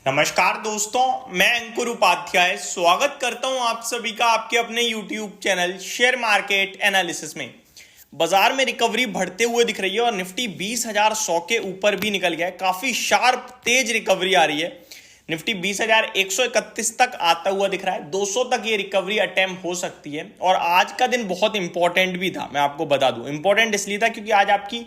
नमस्कार दोस्तों, मैं अंकुर उपाध्याय स्वागत करता हूं आप सभी का आपके अपने YouTube channel share market analysis में। बाजार में रिकवरी बढ़ते हुए दिख रही है और निफ्टी 20,100 के ऊपर भी निकल गया है। काफी शार्प तेज रिकवरी आ रही है। निफ्टी 20,131 तक आता हुआ दिख रहा है। 200 तक ये रिकवरी अटेम्प्ट हो सकती है और आज का दिन बहुत इंपॉर्टेंट भी था। मैं आपको बता दूं, इंपॉर्टेंट इसलिए था क्योंकि आज आपकी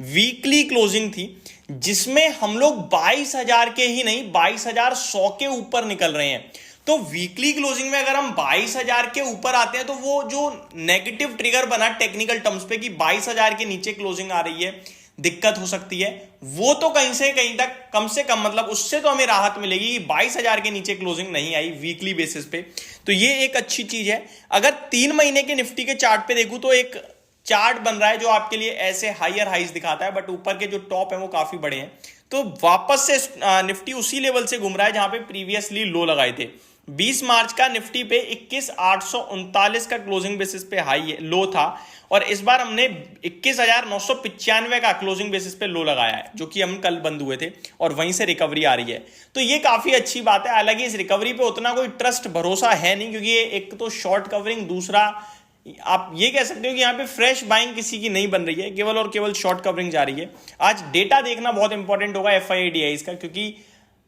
वीकली क्लोजिंग थी जिसमें हम लोग 22,000 के ही नहीं 22,100 के ऊपर निकल रहे हैं। तो वीकली क्लोजिंग में अगर हम 22,000 के ऊपर आते हैं तो वो जो नेगेटिव ट्रिगर बना टेक्निकल टर्म्स पे कि 22,000 के नीचे क्लोजिंग आ रही है, दिक्कत हो सकती है, वो तो कहीं से कहीं तक कम से कम मतलब उससे तो हमें राहत मिलेगी कि 22,000 के नीचे क्लोजिंग नहीं आई वीकली बेसिस पे। तो ये एक अच्छी चीज है। अगर 3 महीने के निफ्टी के चार्ट पे देखूं तो एक चार्ट बन रहा है जो आपके लिए ऐसे हायर हाइज दिखाता है, बट 39 के जो टॉप है वो काफी बड़े हैं। तो वापस से निफ्टी उसी लेवल से घूम रहा है जहां पे प्रीवियसली लो लगाए थे। 20 मार्च का निफ्टी पे 21,839 का क्लोजिंग बेसिस पे हाई लो था और इस बार हमने 21,995 का क्लोजिंग बेसिस पे लो लगाया है, जो कि हम कल बंद हुए थे और वहीं से रिकवरी आ रही है। तो ये काफी अच्छी बात है। हालांकि इस रिकवरी पे उतना कोई ट्रस्ट भरोसा है नहीं क्योंकि ये एक तो शॉर्ट कवरिंग, दूसरा आप ये कह सकते हो कि यहाँ पे फ्रेश बाइंग किसी की नहीं बन रही है, केवल और केवल शॉर्ट कवरिंग जा रही है। आज डेटा देखना बहुत इंपॉर्टेंट होगा एफआईआईडीआई का, क्योंकि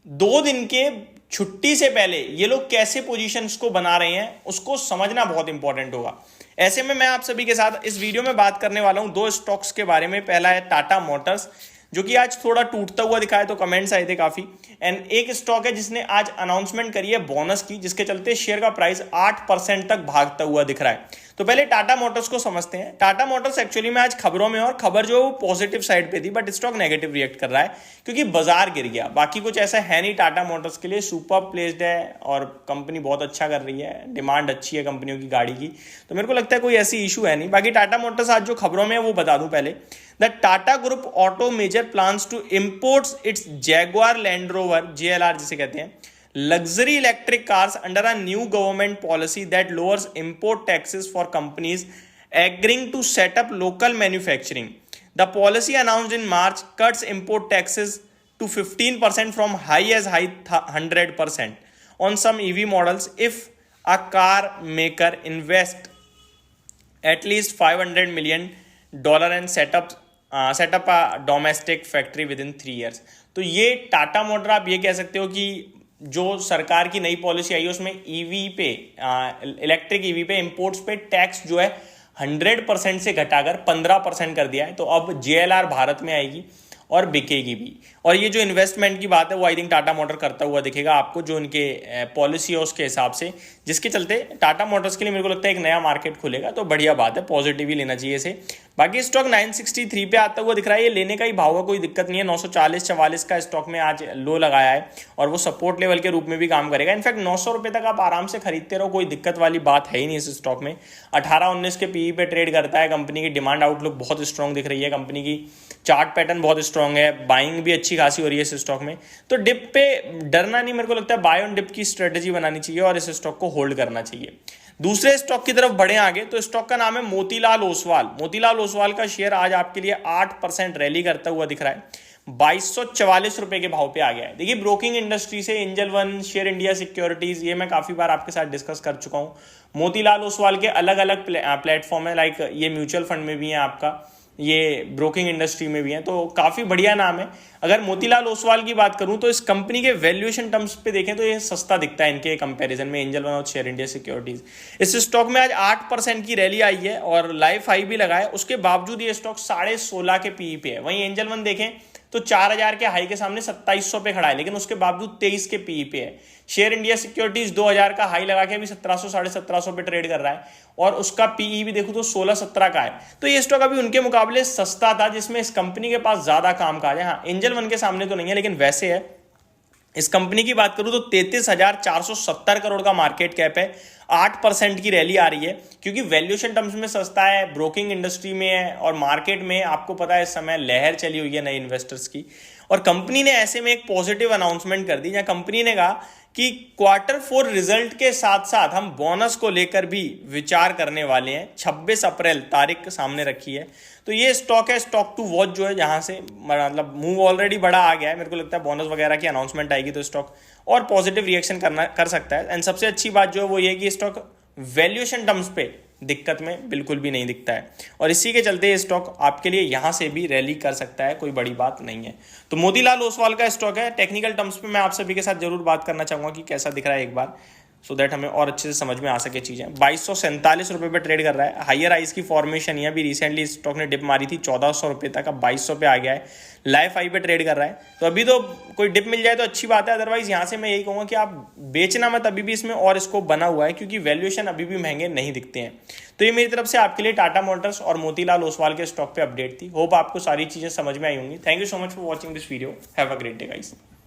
2 दिन के छुट्टी से पहले ये लोग कैसे पोजीशंस को बना रहे हैं उसको समझना बहुत इंपॉर्टेंट होगा। ऐसे में मैं आप सभी के साथ इस वीडियो में बात करने वाला हूं 2 स्टॉक्स के बारे में। पहला है टाटा मोटर्स, जो कि आज थोड़ा टूटता हुआ दिखा है, तो कमेंट्स आए थे काफी। एंड एक स्टॉक है जिसने आज अनाउंसमेंट करी है बोनस की, जिसके चलते शेयर का प्राइस 8% तक भागता हुआ दिख रहा है। तो पहले टाटा मोटर्स को समझते हैं। टाटा मोटर्स एक्चुअली में आज खबरों में, और खबर जो पॉजिटिव साइड पे थी, बट स्टॉक नेगेटिव रिएक्ट कर रहा है क्योंकि बाजार गिर गया। बाकी कुछ ऐसा है नहीं, टाटा मोटर्स के लिए सुपर प्लेस्ड है और कंपनी बहुत अच्छा कर रही है, डिमांड अच्छी है कंपनियों की गाड़ी की, तो मेरे को लगता है कोई ऐसी इशू है नहीं। बाकी टाटा मोटर्स आज जो खबरों में है वो बता दूं पहले। The Tata group auto major plans to imports its Jaguar Land Rover, JLR जिसे कहते हैं, luxury electric cars under a new government policy that lowers import taxes for companies agreeing to set up local manufacturing. The policy announced in March cuts import taxes to 15% from high 100% on some EV models if a car maker invest at least $500 million and set up a domestic factory within 3 years. तो ये Tata motor आप ये कह सकते हो कि जो सरकार की नई पॉलिसी आई है उसमें ईवी पे, इलेक्ट्रिक ईवी पे इंपोर्ट्स पे टैक्स जो है 100% से घटाकर 15% कर दिया है। तो अब जेएलआर भारत में आएगी और बिकेगी भी। और ये जो इन्वेस्टमेंट की बात है वो आई थिंक टाटा मोटर करता हुआ दिखेगा आपको, जो उनके पॉलिसी है उसके हिसाब से, जिसके चलते टाटा मोटर्स के लिए मेरे को लगता है एक नया मार्केट खुलेगा। तो बढ़िया बात है, पॉजिटिव ही लेना चाहिए इसे। बाकी स्टॉक 963 पे आता हुआ दिख रहा है, ये लेने का ही भाव है, कोई दिक्कत नहीं है। 940-44 का स्टॉक में आज लो लगाया है और वो सपोर्ट लेवल के रूप में भी काम करेगा। इनफैक्ट 900 रुपए तक आप आराम से खरीदते रहो, कोई दिक्कत वाली बात है ही नहीं इस स्टॉक में। 18-19 के पीई पे ट्रेड करता है। कंपनी की डिमांड आउटलुक बहुत स्ट्रॉन्ग दिख रही है, कंपनी की चार्ट पैटर्न बहुत स्ट्रॉन्ग है, बाइंग भी अच्छी खासी हो रही है इस स्टॉक में। तो डिप पे डरना नहीं, मेरे को लगता है बाय ऑन डिप की स्ट्रेटेजी बनानी चाहिए और इस स्टॉक को होल्ड करना चाहिए। दूसरे स्टॉक की तरफ बढ़े आगे, तो स्टॉक का नाम है मोतीलाल ओसवाल। मोतीलाल ओसवाल का शेयर आज आपके लिए 8% रैली करता हुआ दिख रहा है, 2244 रुपए के भाव पे आ गया है। देखिए, ब्रोकिंग इंडस्ट्री से angel one, share India securities, ये मैं काफी बार आपके साथ डिस्कस कर चुका हूं। मोतीलाल ओसवाल के अलग अलग प्लेटफॉर्म है, लाइक ये म्यूचुअल फंड में भी है आपका, ये ब्रोकिंग इंडस्ट्री में भी है, तो काफी बढ़िया नाम है। अगर मोतीलाल ओसवाल की बात करूं तो इस कंपनी के वैल्यूएशन टर्म्स पे देखें तो ये सस्ता दिखता है इनके कंपैरिजन में, एंजल वन और शेयर इंडिया सिक्योरिटीज। इस स्टॉक में आज 8% की रैली आई है और लाइफ हाई भी लगा है, उसके बावजूद ये स्टॉक 16.5 के पीई पे है। वहीं एंजल वन देखें तो 4000 के हाई के सामने 2700 पे खड़ा है, लेकिन उसके बावजूद 23 के पीई पे है। शेयर इंडिया सिक्योरिटीज 2000 का हाई लगा के अभी 1700 1750 पे ट्रेड कर रहा है और उसका पीई भी देखो तो 16-17 का है। तो ये स्टॉक अभी उनके मुकाबले सस्ता था, जिसमें इस कंपनी के पास ज्यादा काम काज है। हाँ, एंजल वन के सामने तो नहीं है, लेकिन वैसे है। इस कंपनी की बात करूं तो 33,470 करोड़ का मार्केट कैप है, 8% की रैली आ रही है क्योंकि वैल्यूएशन टर्म्स में सस्ता है, ब्रोकिंग इंडस्ट्री में है और मार्केट में आपको पता है इस समय लहर चली हुई है नए इन्वेस्टर्स की। और कंपनी ने ऐसे में एक पॉजिटिव अनाउंसमेंट कर दी जहां कंपनी ने कहा कि Q4 रिजल्ट के साथ साथ हम बोनस को लेकर भी विचार करने वाले हैं। 26 अप्रैल तारीख सामने रखी है। तो ये स्टॉक है, स्टॉक टू वॉच जो है, जहां से मतलब मूव ऑलरेडी बड़ा आ गया है। मेरे को लगता है बोनस वगैरह की अनाउंसमेंट आएगी तो स्टॉक और पॉजिटिव रिएक्शन कर सकता है। एंड सबसे अच्छी बात जो है वो ये कि स्टॉक वैल्यूएशन टर्म्स पे दिक्कत में बिल्कुल भी नहीं दिखता है और इसी के चलते ये स्टॉक आपके लिए यहां से भी रैली कर सकता है, कोई बड़ी बात नहीं है। तो मोतीलाल ओसवाल का स्टॉक है। टेक्निकल टर्म्स पे मैं आप सभी के साथ जरूर बात करना चाहूंगा कि कैसा दिख रहा है एक बार, सो दैट हमें और अच्छे से समझ में आ सके चीजें। 2247 रुपए पे ट्रेड कर रहा है। हायर हाइस की फॉर्मेशन है। अभी रिसेंटली स्टॉक ने डिप मारी थी 1400 रुपए तक, अब 2200 पे आ गया है। लाइफ हाई पे ट्रेड कर रहा है। तो अभी तो कोई डिप मिल जाए तो अच्छी बात है, अदरवाइज यहां से मैं यही कहूंगा कि आप बेचना मत अभी भी इसमें, और इसको बना हुआ है क्योंकि वैल्यूएशन अभी भी महंगे नहीं दिखते हैं। तो ये मेरी तरफ से आपके लिए टाटा मोटर्स और मोतीलाल ओसवाल के स्टॉक पे अपडेट थी। होप आपको सारी चीजें समझ में आई होंगी। Thank you so much for watching this video. Have a great day guys.